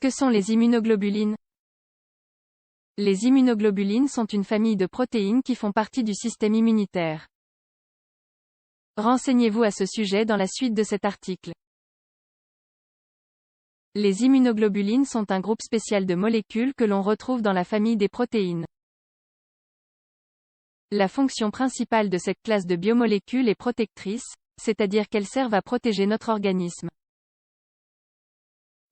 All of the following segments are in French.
Que sont les immunoglobulines? Les immunoglobulines sont une famille de protéines qui font partie du système immunitaire. Renseignez-vous à ce sujet dans la suite de cet article. Les immunoglobulines sont un groupe spécial de molécules que l'on retrouve dans la famille des protéines. La fonction principale de cette classe de biomolécules est protectrice, c'est-à-dire qu'elles servent à protéger notre organisme.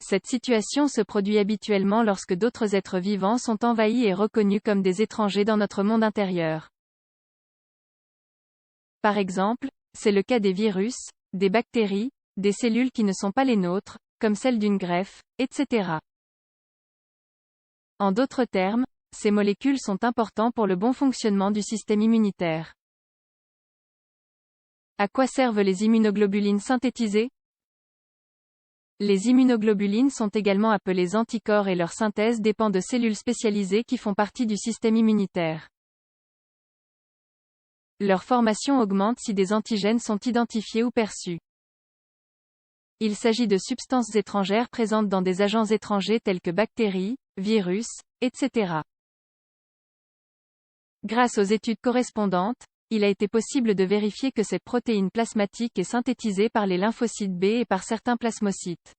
Cette situation se produit habituellement lorsque d'autres êtres vivants sont envahis et reconnus comme des étrangers dans notre monde intérieur. Par exemple, c'est le cas des virus, des bactéries, des cellules qui ne sont pas les nôtres, comme celles d'une greffe, etc. En d'autres termes, ces molécules sont importantes pour le bon fonctionnement du système immunitaire. À quoi servent les immunoglobulines synthétisées? Les immunoglobulines sont également appelées anticorps et leur synthèse dépend de cellules spécialisées qui font partie du système immunitaire. Leur formation augmente si des antigènes sont identifiés ou perçus. Il s'agit de substances étrangères présentes dans des agents étrangers tels que bactéries, virus, etc. Grâce aux études correspondantes, il a été possible de vérifier que cette protéine plasmatique est synthétisée par les lymphocytes B et par certains plasmocytes.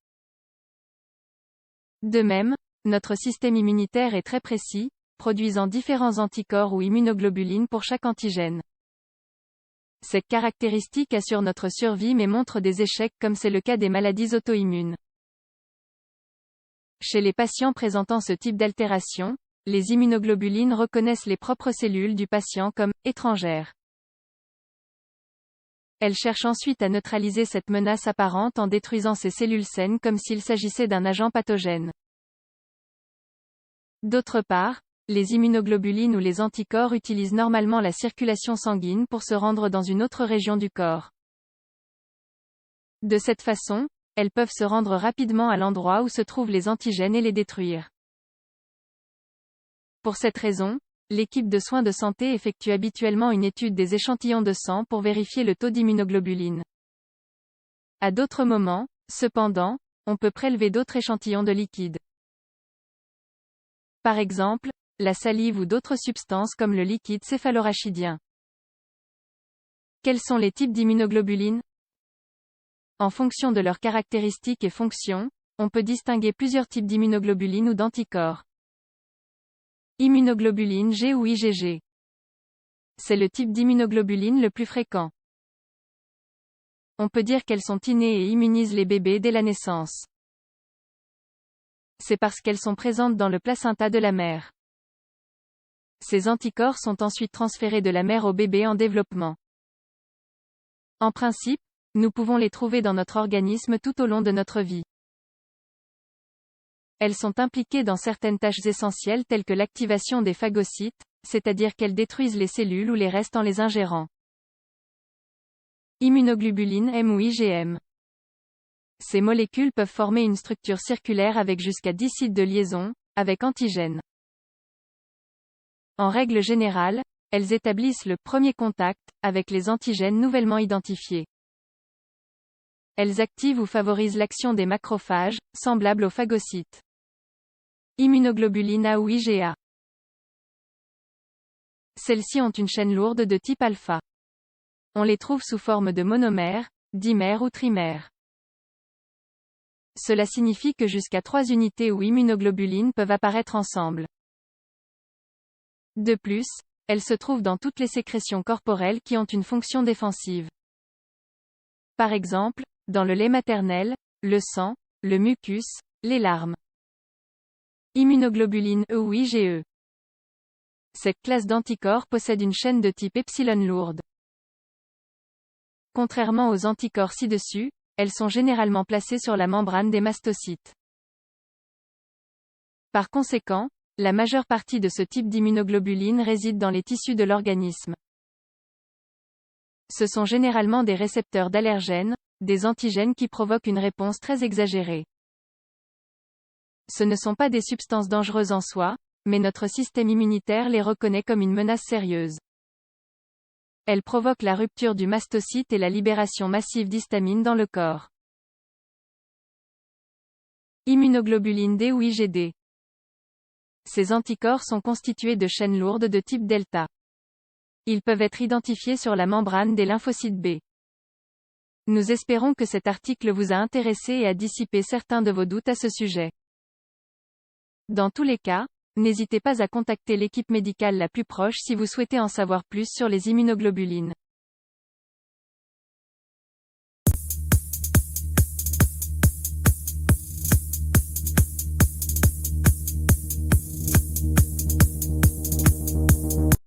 De même, notre système immunitaire est très précis, produisant différents anticorps ou immunoglobulines pour chaque antigène. Cette caractéristique assure notre survie mais montre des échecs comme c'est le cas des maladies auto-immunes. Chez les patients présentant ce type d'altération, les immunoglobulines reconnaissent les propres cellules du patient comme « étrangères ». Elles cherchent ensuite à neutraliser cette menace apparente en détruisant ces cellules saines comme s'il s'agissait d'un agent pathogène. D'autre part, les immunoglobulines ou les anticorps utilisent normalement la circulation sanguine pour se rendre dans une autre région du corps. De cette façon, elles peuvent se rendre rapidement à l'endroit où se trouvent les antigènes et les détruire. Pour cette raison, l'équipe de soins de santé effectue habituellement une étude des échantillons de sang pour vérifier le taux d'immunoglobulines. À d'autres moments, cependant, on peut prélever d'autres échantillons de liquide. Par exemple, la salive ou d'autres substances comme le liquide céphalorachidien. Quels sont les types d'immunoglobulines? En fonction de leurs caractéristiques et fonctions, on peut distinguer plusieurs types d'immunoglobulines ou d'anticorps. Immunoglobuline G ou IgG. C'est le type d'immunoglobuline le plus fréquent. On peut dire qu'elles sont innées et immunisent les bébés dès la naissance. C'est parce qu'elles sont présentes dans le placenta de la mère. Ces anticorps sont ensuite transférés de la mère au bébé en développement. En principe, nous pouvons les trouver dans notre organisme tout au long de notre vie. Elles sont impliquées dans certaines tâches essentielles telles que l'activation des phagocytes, c'est-à-dire qu'elles détruisent les cellules ou les restes en les ingérant. Immunoglobuline M ou IgM. Ces molécules peuvent former une structure circulaire avec jusqu'à 10 sites de liaison, avec antigènes. En règle générale, elles établissent le premier contact avec les antigènes nouvellement identifiés. Elles activent ou favorisent l'action des macrophages, semblables aux phagocytes. Immunoglobuline A ou IgA. Celles-ci ont une chaîne lourde de type alpha. On les trouve sous forme de monomères, dimères ou trimères. Cela signifie que jusqu'à 3 unités ou immunoglobulines peuvent apparaître ensemble. De plus, elles se trouvent dans toutes les sécrétions corporelles qui ont une fonction défensive. Par exemple, dans le lait maternel, le sang, le mucus, les larmes. Immunoglobuline E ou IgE. Cette classe d'anticorps possède une chaîne de type epsilon lourde. Contrairement aux anticorps ci-dessus, elles sont généralement placées sur la membrane des mastocytes. Par conséquent, la majeure partie de ce type d'immunoglobulines réside dans les tissus de l'organisme. Ce sont généralement des récepteurs d'allergènes, des antigènes qui provoquent une réponse très exagérée. Ce ne sont pas des substances dangereuses en soi, mais notre système immunitaire les reconnaît comme une menace sérieuse. Elles provoquent la rupture du mastocyte et la libération massive d'histamine dans le corps. Immunoglobuline D ou IgD. Ces anticorps sont constitués de chaînes lourdes de type delta. Ils peuvent être identifiés sur la membrane des lymphocytes B. Nous espérons que cet article vous a intéressé et a dissipé certains de vos doutes à ce sujet. Dans tous les cas, n'hésitez pas à contacter l'équipe médicale la plus proche si vous souhaitez en savoir plus sur les immunoglobulines.